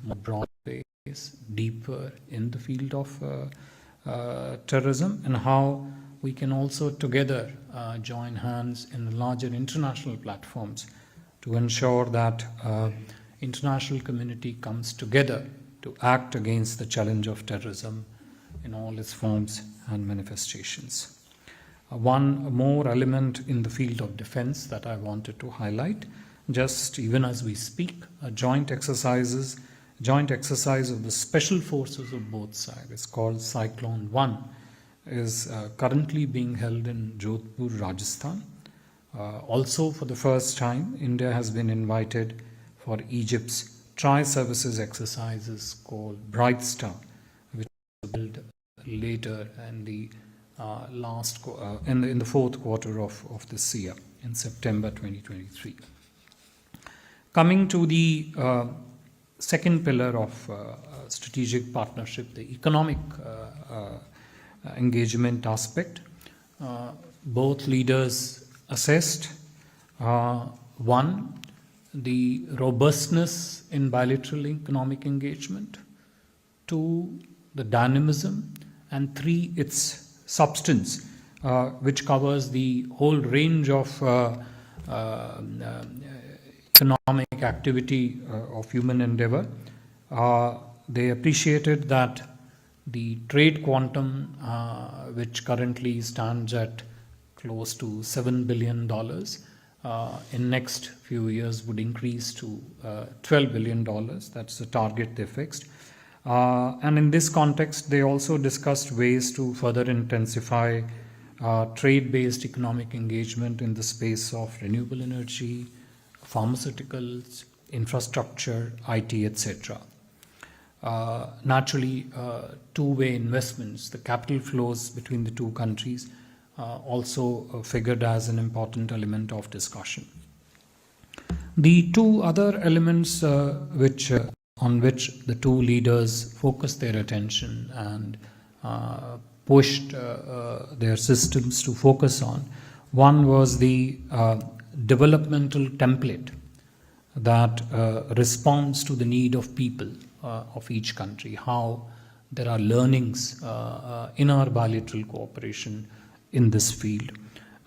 more broad base, deeper in the field of terrorism, and how we can also together join hands in larger international platforms to ensure that international community comes together to act against the challenge of terrorism in all its forms and manifestations. One more element in the field of defense that I wanted to highlight, just even as we speak, a joint exercise of the special forces of both sides. It's called Cyclone 1, is currently being held in Jodhpur, Rajasthan. Also, for the first time, India has been invited for Egypt's tri-services exercises called Bright Star, which will be held later in the in the fourth quarter of this year, in September 2023. Coming to the second pillar of strategic partnership, the economic engagement aspect, both leaders assessed one, the robustness in bilateral economic engagement, two, the dynamism, and three, its substance, which covers the whole range of economic activity of human endeavor. They appreciated that the trade quantum, which currently stands at close to $7 billion, in next few years would increase to $12 billion. That's the target they fixed. And in this context, they also discussed ways to further intensify trade-based economic engagement in the space of renewable energy, pharmaceuticals, infrastructure, IT, etc. Naturally, two-way investments, the capital flows between the two countries also figured as an important element of discussion. The two other elements on which the two leaders focused their attention and pushed their systems to focus on, one was the developmental template that responds to the need of people of each country, how there are learnings in our bilateral cooperation in this field.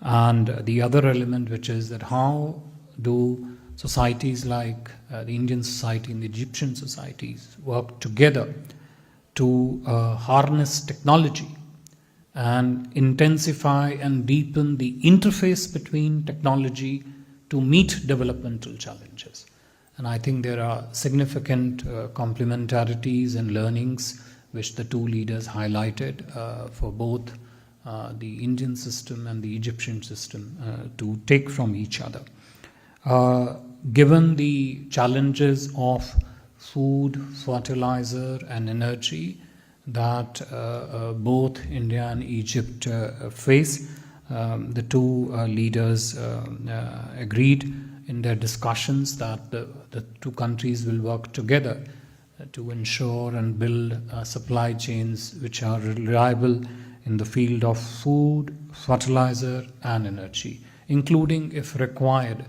And the other element, which is that how do societies like the Indian society and the Egyptian societies work together to harness technology and intensify and deepen the interface between technology to meet developmental challenges. And I think there are significant complementarities and learnings which the two leaders highlighted for both the Indian system and the Egyptian system to take from each other. Given the challenges of food, fertilizer, and energy that both India and Egypt face, the two leaders agreed in their discussions that the two countries will work together to ensure and build supply chains which are reliable in the field of food, fertilizer, and energy, including, if required,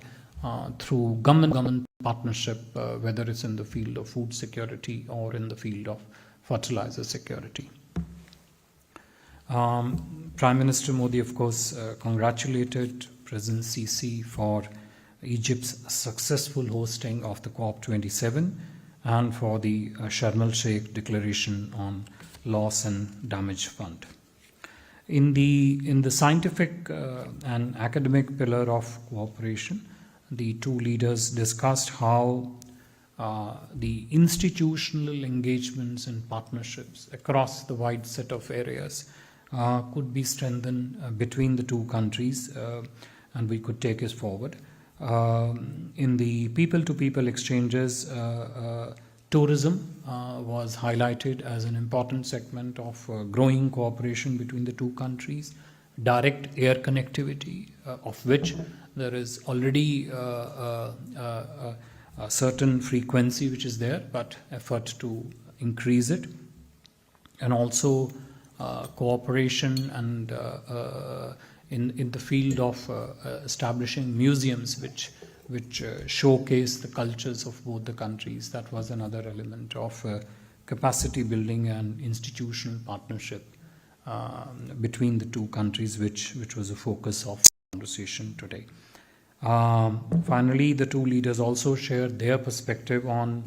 through government partnership, whether it's in the field of food security or in the field of fertilizer security. Prime Minister Modi, of course, congratulated President Sisi for Egypt's successful hosting of the COP27 and for the Sharm el-Sheikh Declaration on Loss and Damage Fund. In the scientific and academic pillar of cooperation, the two leaders discussed how the institutional engagements and partnerships across the wide set of areas could be strengthened between the two countries, and we could take it forward. In the people-to-people exchanges, tourism was highlighted as an important segment of growing cooperation between the two countries. Direct air connectivity, of which there is already a certain frequency which is there, but effort to increase it. And also cooperation and in the field of establishing museums which which showcase the cultures of both the countries. That was another element of capacity building and institutional partnership between the two countries, which was a focus of the conversation today. Finally, the two leaders also shared their perspective on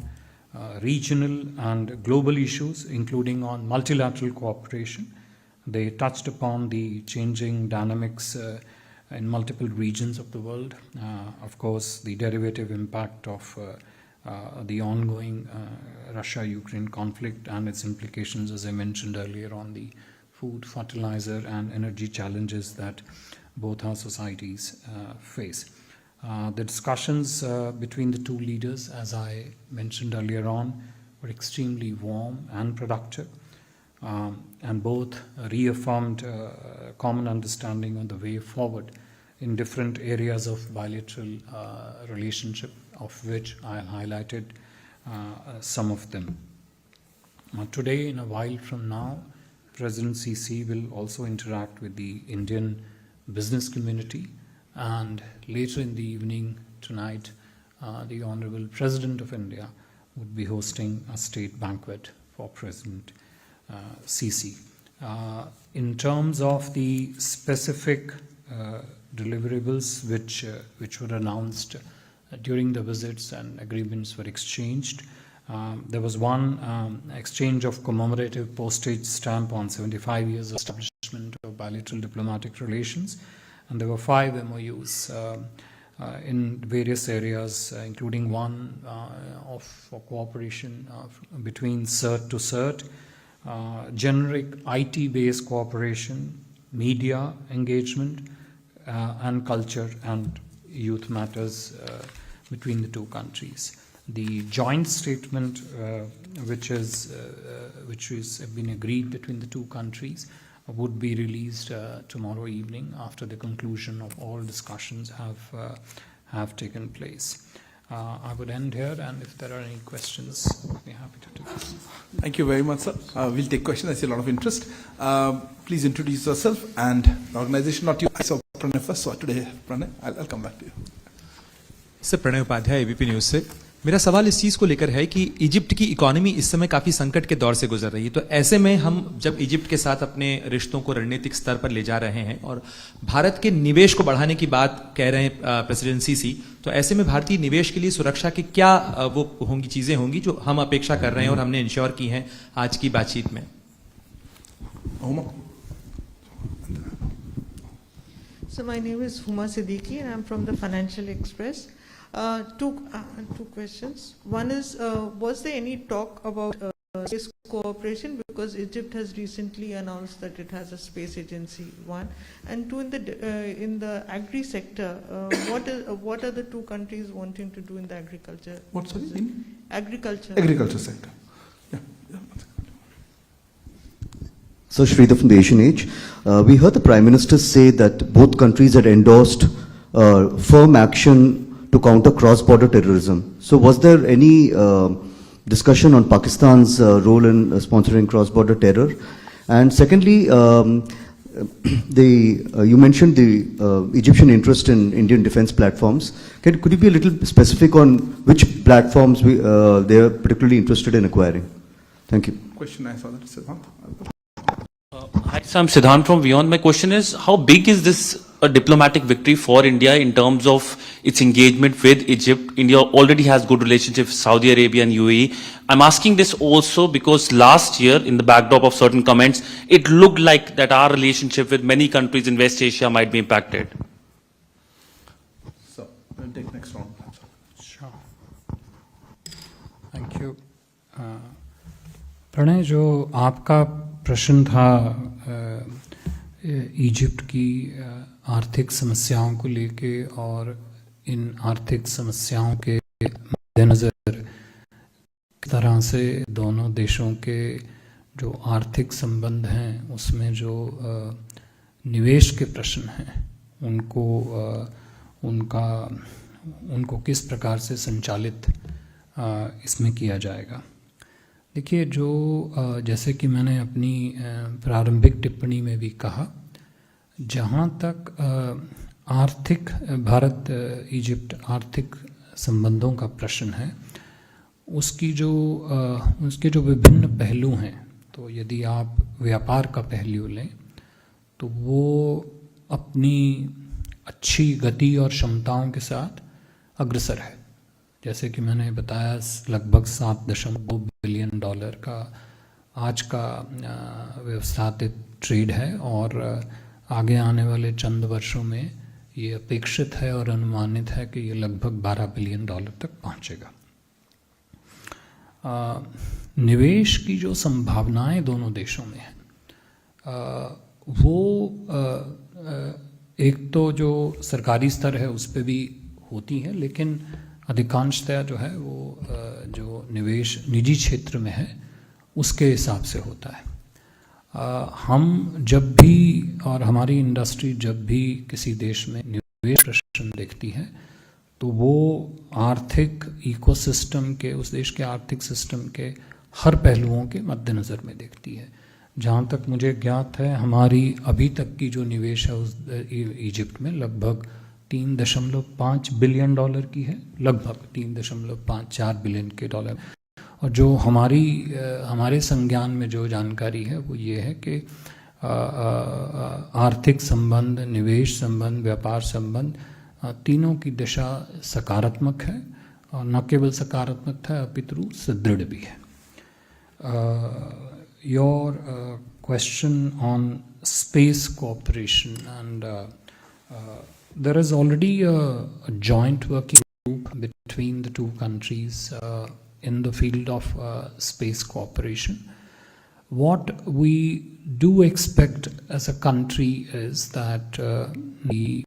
regional and global issues, including on multilateral cooperation. They touched upon the changing dynamics in multiple regions of the world. Of course, the derivative impact of the ongoing Russia-Ukraine conflict and its implications, as I mentioned earlier, on the food, fertilizer, and energy challenges that both our societies face. The discussions between the two leaders, as I mentioned earlier on, were extremely warm and productive, and both reaffirmed common understanding on the way forward in different areas of bilateral relationship, of which I highlighted some of them. Today, in a while from now, President Sisi will also interact with the Indian business community, and later in the evening tonight, the Honorable President of India would be hosting a state banquet for President Sisi. In terms of the specific deliverables which were announced during the visits and agreements were exchanged, there was one exchange of commemorative postage stamp on 75 years of establishment of bilateral diplomatic relations, and there were 5 MOUs in various areas, including one for cooperation between CERT to CERT, generic IT-based cooperation, media engagement, and culture and youth matters between the two countries. The joint statement, which has been agreed between the two countries, would be released tomorrow evening after the conclusion of all discussions have taken place. I would end here, and if there are any questions, I'd be happy to take them. Thank you very much, sir. We'll take questions. I see a lot of interest. Please introduce yourself and the organization. Not you. I saw Pranay first, so today, Pranay, I'll come back to you. Sir, Pranay Upadhyay, ABP news से। मेरा सवाल इस चीज़ को लेकर है कि Egypt की economy इस समय काफ़ी संकट के दौर से गुजर रही है, तो ऐसे में हम जब इजिप्ट के साथ अपने रिश्तों को रणनीतिक स्तर पर ले जा रहे हैं और भारत के निवेश को बढ़ाने की बात कह रहे हैं प्रेसिडेंट सीसी, तो ऐसे में भारतीय निवेश के लिए सुरक्षा की क्या वो होंगी चीज़ें होंगी जो हम अपेक्षा कर रहे हैं और हमने इंश्योर की हैं आज की बातचीत में? So my name is Huma Siddiqui and I'm from the Financial Express. Two questions. One is, was there any talk about space cooperation, because Egypt has recently announced that it has a space agency? One, and two, in the agri sector, what are the two countries wanting to do in the agriculture? What, sorry? In? Agriculture. Agriculture sector. Yeah. So Sridhar from the Asian Age. We heard the Prime Minister say that both countries had endorsed firm action to counter cross-border terrorism. So was there any discussion on Pakistan's role in sponsoring cross-border terror? And secondly, you mentioned the Egyptian interest in Indian defense platforms. Could you be a little specific on which platforms they are particularly interested in acquiring? Thank you. Question I saw that, Siddhant. Hi, so I'm Siddhant from Beyond. My question is, how big is this a diplomatic victory for India in terms of its engagement with Egypt? India already has good relationships with Saudi Arabia and UAE. I'm asking this also because last year, in the backdrop of certain comments, it looked like that our relationship with many countries in West Asia might be impacted. So, we'll take next round. Sure. Thank you. Pranay, जो आपका प्रश्न था Egypt की आर्थिक समस्याओं को लेके और इन आर्थिक समस्याओं के मद्देनज़र किस तरह से दोनों देशों के जो आर्थिक संबंध हैं उसमें जो निवेश के प्रश्न हैं उनको किस प्रकार से संचालित इसमें किया जाएगा। देखिए, जो जैसे कि मैंने अपनी प्रारंभिक टिप्पणी में भी कहा, जहाँ तक आर्थिक भारत इजिप्ट आर्थिक संबंधों का प्रश्न है, उसके जो विभिन्न पहलू हैं, तो यदि आप व्यापार का पहलू लें तो वो अपनी अच्छी गति और क्षमताओं के साथ अग्रसर है। जैसे कि मैंने बताया, लगभग $7.2 बिलियन का आज का व्यवस्थापित ट्रेड है और आगे आने वाले चंद वर्षों में ये अपेक्षित है और अनुमानित है कि ये लगभग $12 बिलियन तक पहुंचेगा। निवेश की जो संभावनाएं दोनों देशों में हैं, वो एक तो जो सरकारी स्तर है उस पर भी होती है, लेकिन अधिकांशतः जो है वो जो निवेश निजी क्षेत्र में है उसके हिसाब से होता है। हम जब भी और हमारी इंडस्ट्री जब भी किसी देश में निवेश प्रश्न देखती है तो वो आर्थिक इकोसिस्टम के, उस देश के आर्थिक सिस्टम के हर पहलुओं के मद्देनज़र में देखती है। जहाँ तक मुझे ज्ञात है, हमारी अभी तक की जो निवेश है उस इजिप्ट में लगभग $3.5 बिलियन की है, लगभग 3.54 बिलियन के डॉलर। और जो हमारे संज्ञान में जो जानकारी है वो ये है कि आर्थिक संबंध, निवेश संबंध, व्यापार संबंध तीनों की दिशा सकारात्मक है, और न केवल सकारात्मक है अपितु सुदृढ़ भी है। Your question on space cooperation, and there is already a joint working group between the two countries in the field of space cooperation. What we do expect as a country is that the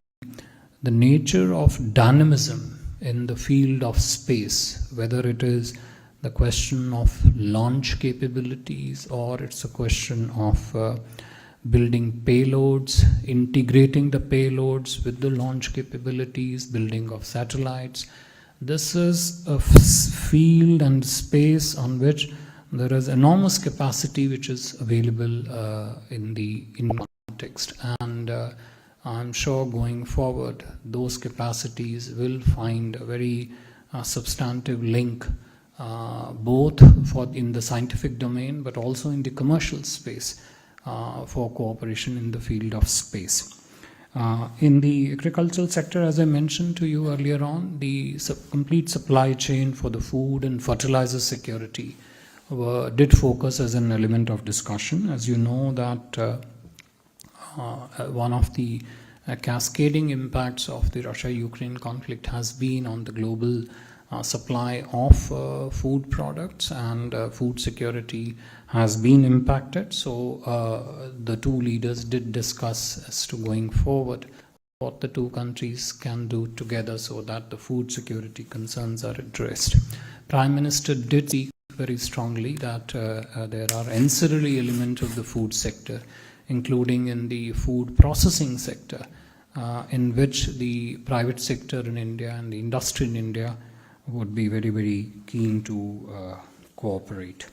nature of dynamism in the field of space, whether it is the question of launch capabilities or it's a question of building payloads, integrating the payloads with the launch capabilities, building of satellites. This is a field and space on which there is enormous capacity which is available in context, and I'm sure going forward those capacities will find a very substantive link both in the scientific domain but also in the commercial space for cooperation in the field of space. In the agricultural sector, as I mentioned to you earlier on, the complete supply chain for the food and fertilizer security did focus as an element of discussion. As you know that one of the cascading impacts of the Russia-Ukraine conflict has been on the global supply of food products, and food security has been impacted. So the two leaders did discuss as to going forward what the two countries can do together so that the food security concerns are addressed. Prime Minister did speak very strongly that there are ancillary elements of the food sector, including in the food processing sector, in which the private sector in India and the industry in India would be very, very keen to cooperate.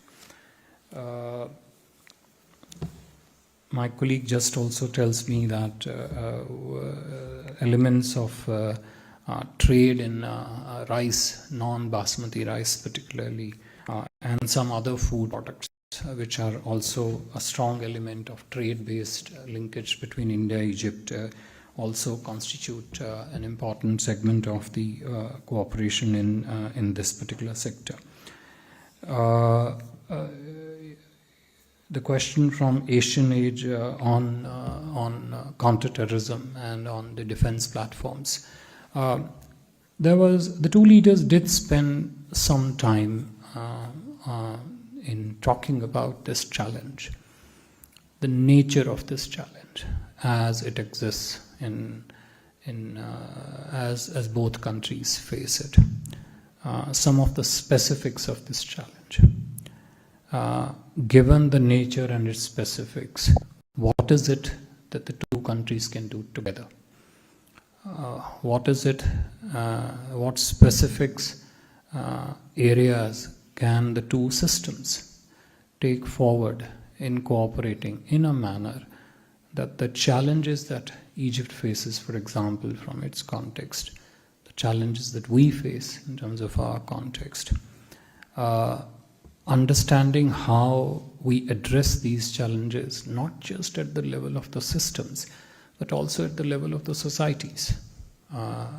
My colleague just also tells me that elements of trade in rice, non-basmati rice particularly, and some other food products which are also a strong element of trade-based linkage between India and Egypt also constitute an important segment of the cooperation in this particular sector. The question from Asian Age on counterterrorism and on the defense platforms. The two leaders did spend some time in talking about this challenge, the nature of this challenge as it exists as both countries face it. Some of the specifics of this challenge. Given the nature and its specifics, what is it that the two countries can do together? What is it, what specifics, areas can the two systems take forward in cooperating in a manner that the challenges that Egypt faces, for example, from its context, the challenges that we face in terms of our context, understanding how we address these challenges, not just at the level of the systems, but also at the level of the societies,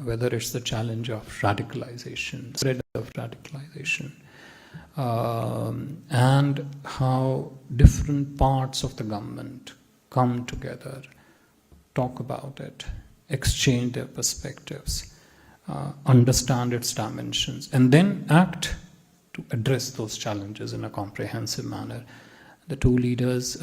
whether it's the challenge of radicalization, spread of radicalization, and how different parts of the government come together, talk about it, exchange their perspectives, understand its dimensions, and then act to address those challenges in a comprehensive manner. The two leaders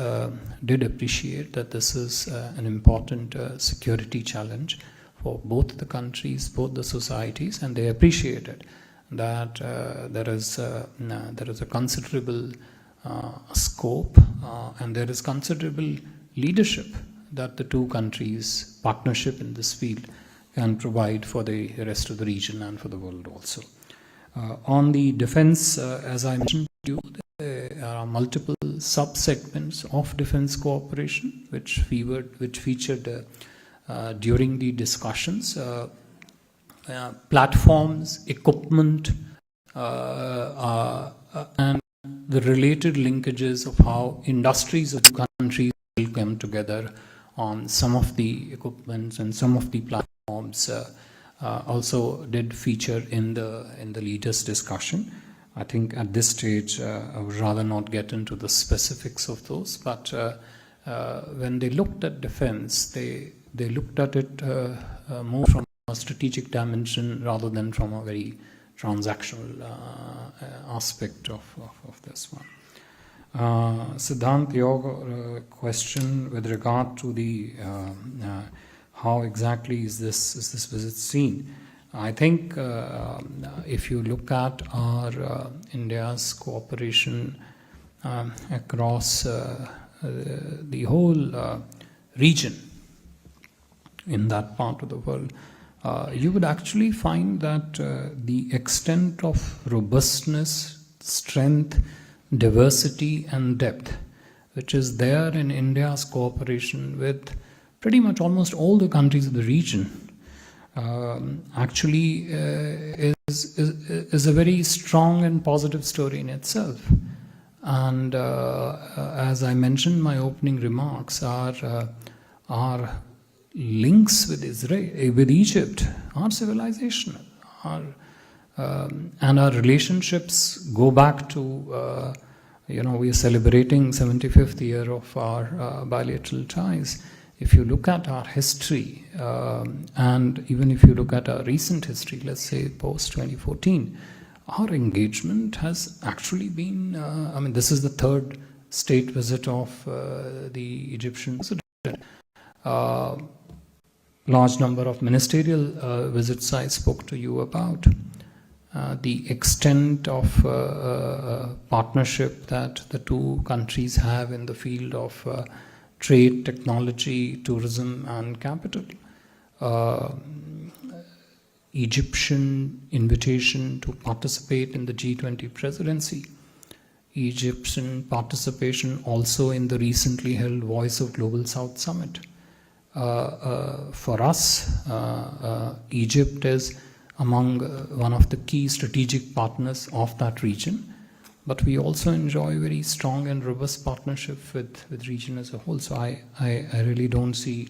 did appreciate that this is an important security challenge for both the countries, both the societies, and they appreciated that there is a considerable scope and there is considerable leadership that the two countries' partnership in this field can provide for the rest of the region and for the world also. On the defense, as I mentioned to you, there are multiple sub-segments of defense cooperation which featured during the discussions. Platforms, equipment, and the related linkages of how industries of the countries will come together on some of the equipments and some of the platforms also did feature in the leaders' discussion. I think at this stage I would rather not get into the specifics of those, but when they looked at defense, they looked at it more from a strategic dimension rather than from a very transactional aspect of this one. Siddhant, your question with regard to the how exactly is this visit seen? I think if you look at our India's cooperation across the whole region in that part of the world, you would actually find that the extent of robustness, strength, diversity and depth which is there in India's cooperation with pretty much almost all the countries of the region actually is a very strong and positive story in itself. And as I mentioned in my opening remarks, our links with Israel, with Egypt, are civilizational, and our relationships go back to we are celebrating 75th year of our bilateral ties. If you look at our history, and even if you look at our recent history, let's say post 2014, our engagement has actually been, this is the third state visit of the Egyptian president. Large number of ministerial visits I spoke to you about. The extent of partnership that the two countries have in the field of trade, technology, tourism and capital. Egyptian invitation to participate in the G20 presidency. Egyptian participation also in the recently held Voice of Global South Summit. For us, Egypt is among one of the key strategic partners of that region, but we also enjoy very strong and robust partnership with region as a whole. So I really don't see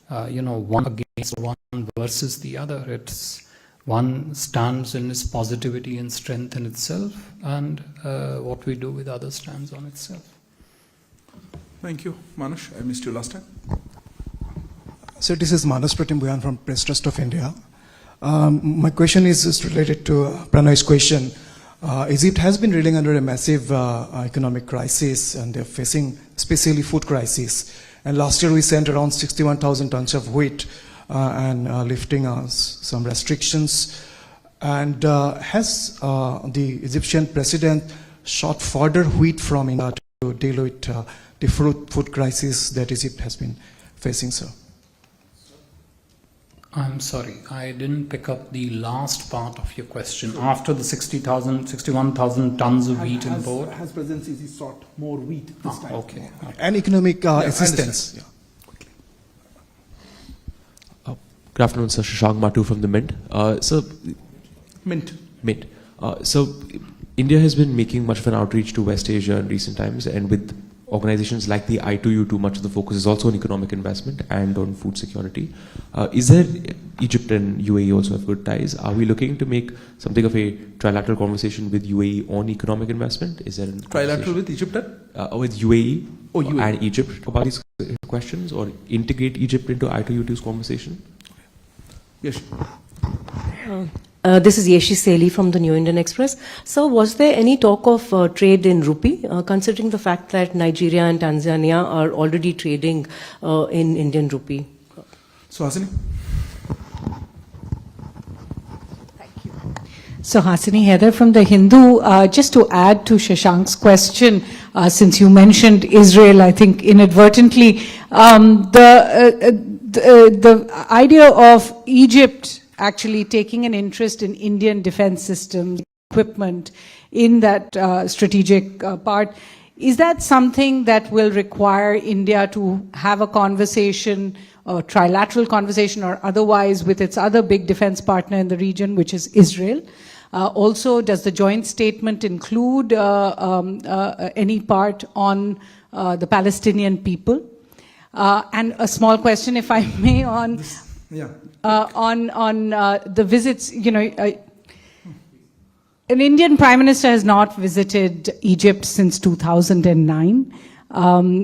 one against one versus the other. It's one stands in its positivity and strength in itself, and what we do with others stands on itself. Thank you. Manush, I missed you last time. So this is Manas Pratimbuyan from Press Trust of India. My question is just related to Pranay's question. Egypt has been reeling under a massive economic crisis, and they're facing especially food crisis. And last year we sent around 61,000 tons of wheat and lifting some restrictions. And has the Egyptian president sought further wheat from India to deal with the food crisis that Egypt has been facing, sir? I'm sorry, I didn't pick up the last part of your question. After the 61,000 tons of wheat import? Has President Sisi sought more wheat this time? Okay. And economic assistance. Yeah. Good afternoon, sir. Shashank Matu from the Mint. Sir, Mint. Mint. So, India has been making much of an outreach to West Asia in recent times, and with organizations like the I2U2, much of the focus is also on economic investment and on food security. Is there, Egypt and UAE also have good ties? Are we looking to make something of a trilateral conversation with UAE on economic investment? Is there a Trilateral with Egypt? with UAE, UAE. and Egypt about these questions, or integrate Egypt into I2U2's conversation? Yes. This is Yeshi Seli from the New Indian Express. So, was there any talk of trade in rupee, considering the fact that Nigeria and Tanzania are already trading in Indian rupee? So, Hasini? So Hasini Heather from The Hindu, just to add to Shashank's question, since you mentioned Israel, I think inadvertently, the idea of Egypt actually taking an interest in Indian defense systems, equipment in that strategic part, is that something that will require India to have a conversation, a trilateral conversation or otherwise with its other big defense partner in the region, which is Israel? Also, does the joint statement include any part on the Palestinian people? And a small question, if I may, on the visits. You know, an Indian Prime Minister has not visited Egypt since 2009.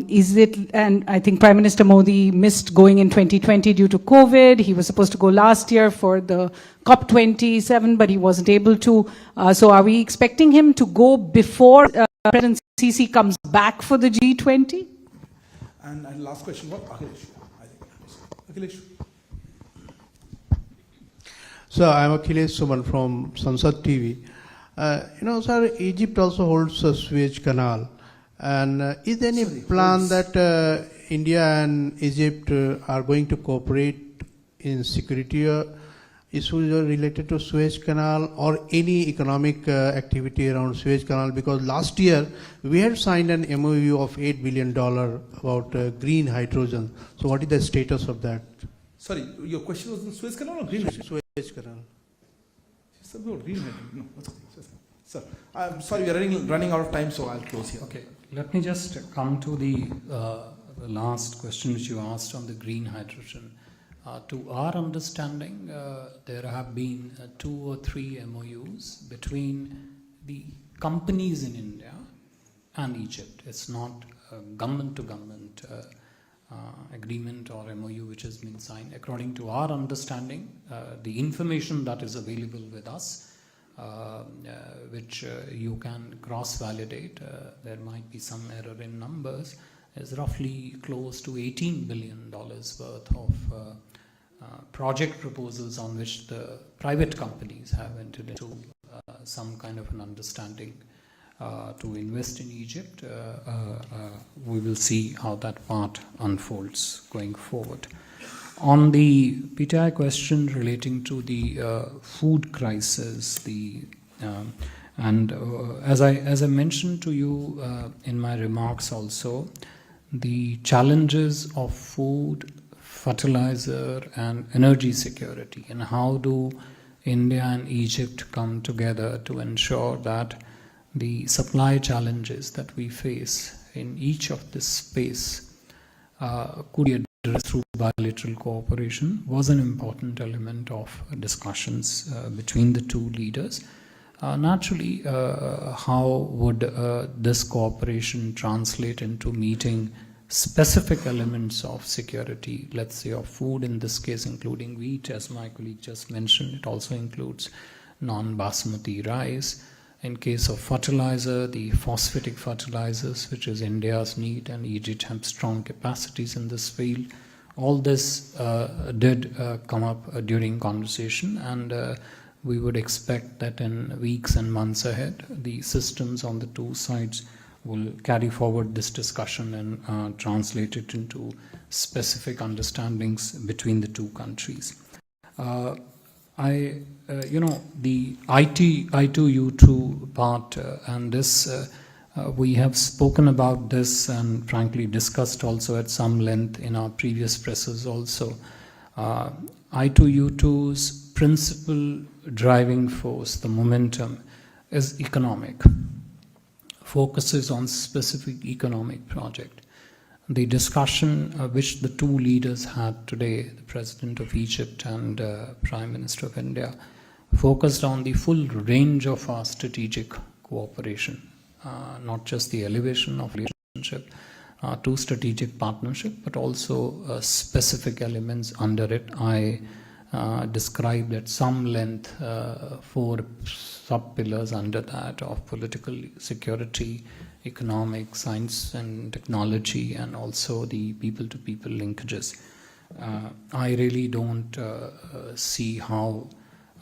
Is it, and I think Prime Minister Modi missed going in 2020 due to COVID. He was supposed to go last year for the COP27, but he wasn't able to. So are we expecting him to go before President Sisi comes back for the G20? And last question, what? Akhilesh. Akhilesh. So I'm Akhilesh Suman from Sansad TV. Sir, Egypt also holds a Suez Canal. And is there any plan that India and Egypt are going to cooperate in security issues related to Suez Canal or any economic activity around Suez Canal? Because last year we had signed an MOU of $8 billion about green hydrogen. So what is the status of that? Sorry, your question was on Suez Canal or green hydrogen? Suez Canal. Green hydrogen. No, that's okay. Sir, I'm sorry, we're running out of time, so I'll close here. Okay, let me just come to the last question which you asked on the green hydrogen. To our understanding, there have been 2 or 3 MOUs between the companies in India and Egypt. It's not a government-to-government agreement or MOU which has been signed. According to our understanding, the information that is available with us, which you can cross-validate, there might be some error in numbers, is roughly close to $18 billion worth of project proposals on which the private companies have entered into some kind of an understanding to invest in Egypt. We will see how that part unfolds going forward. On the PTI question relating to the food crisis, as I mentioned to you in my remarks also, the challenges of food, fertilizer and energy security, and how do India and Egypt come together to ensure that the supply challenges that we face in each of this space could be addressed through bilateral cooperation was an important element of discussions between the two leaders. Naturally, how would this cooperation translate into meeting specific elements of security, let's say of food, in this case including wheat, as my colleague just mentioned. It also includes non-basmati rice. In case of fertilizer, the phosphatic fertilizers, which is India's need, and Egypt have strong capacities in this field. All this did come up during conversation, and we would expect that in weeks and months ahead, the systems on the two sides will carry forward this discussion and translate it into specific understandings between the two countries. The I2U2 part and this, we have spoken about this and frankly discussed also at some length in our previous presses also. I2U2's principal driving force, the momentum, is economic, focuses on specific economic project. The discussion which the two leaders had today, the President of Egypt and Prime Minister of India, focused on the full range of our strategic cooperation, not just the elevation of relationship to strategic partnership, but also specific elements under it. I described at some length 4 sub-pillars under that of political security, economic, science and technology, and also the people-to-people linkages. I really don't see how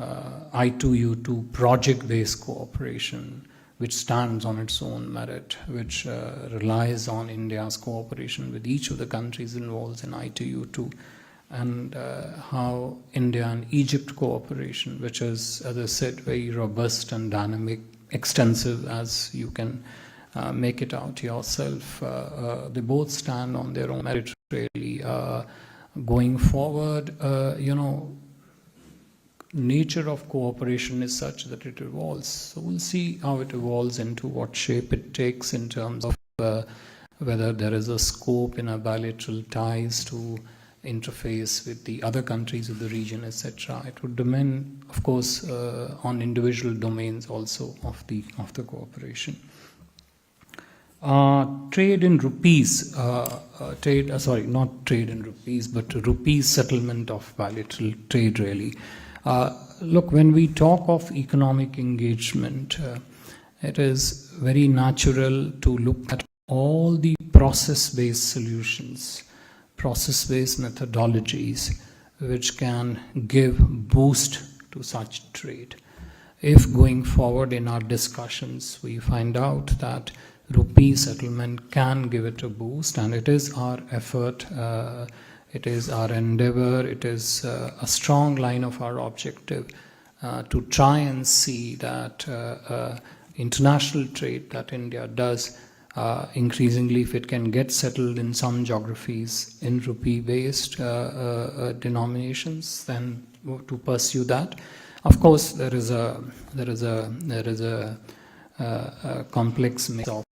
I2U2 project-based cooperation, which stands on its own merit, which relies on India's cooperation with each of the countries involved in I2U2, and how India and Egypt cooperation, which is, as I said, very robust and dynamic, extensive as you can make it out yourself. They both stand on their own merit, really. Going forward, nature of cooperation is such that it evolves. So we'll see how it evolves, into what shape it takes in terms of whether there is a scope in our bilateral ties to interface with the other countries of the region, etc. It would depend, of course, on individual domains also of the cooperation. Trade in rupees, not trade in rupees, but rupees settlement of bilateral trade, really. Look, when we talk of economic engagement, it is very natural to look at all the process-based solutions, process-based methodologies, which can give boost to such trade. If going forward in our discussions, we find out that rupee settlement can give it a boost, and it is our effort, it is our endeavor, it is a strong line of our objective to try and see that international trade that India does, increasingly, if it can get settled in some geographies in rupee-based denominations, then to pursue that. Of course, there is a complex mix of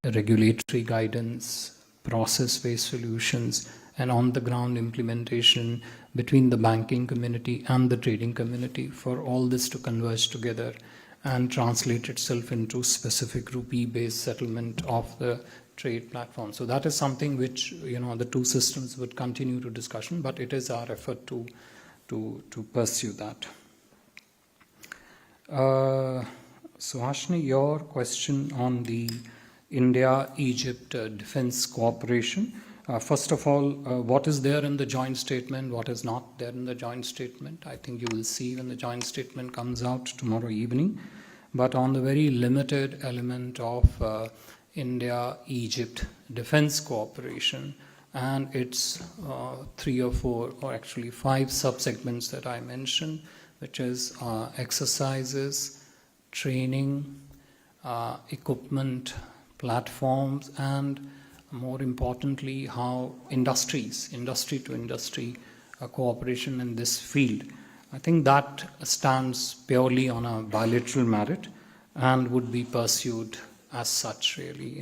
regulatory guidance, process-based solutions, and on-the-ground implementation between the banking community and the trading community for all this to converge together and translate itself into specific rupee-based settlement of the trade platform. So that is something which, the two systems would continue to discussion, but it is our effort to pursue that. Suhashini, your question on the India-Egypt defense cooperation. First of all, what is there in the joint statement, what is not there in the joint statement? I think you will see when the joint statement comes out tomorrow evening. But on the very limited element of India-Egypt defense cooperation and its 3 or 4, or actually 5 subsegments that I mentioned, which is exercises, training, equipment, platforms, and more importantly, how industry to industry cooperation in this field. I think that stands purely on a bilateral merit and would be pursued as such, really, in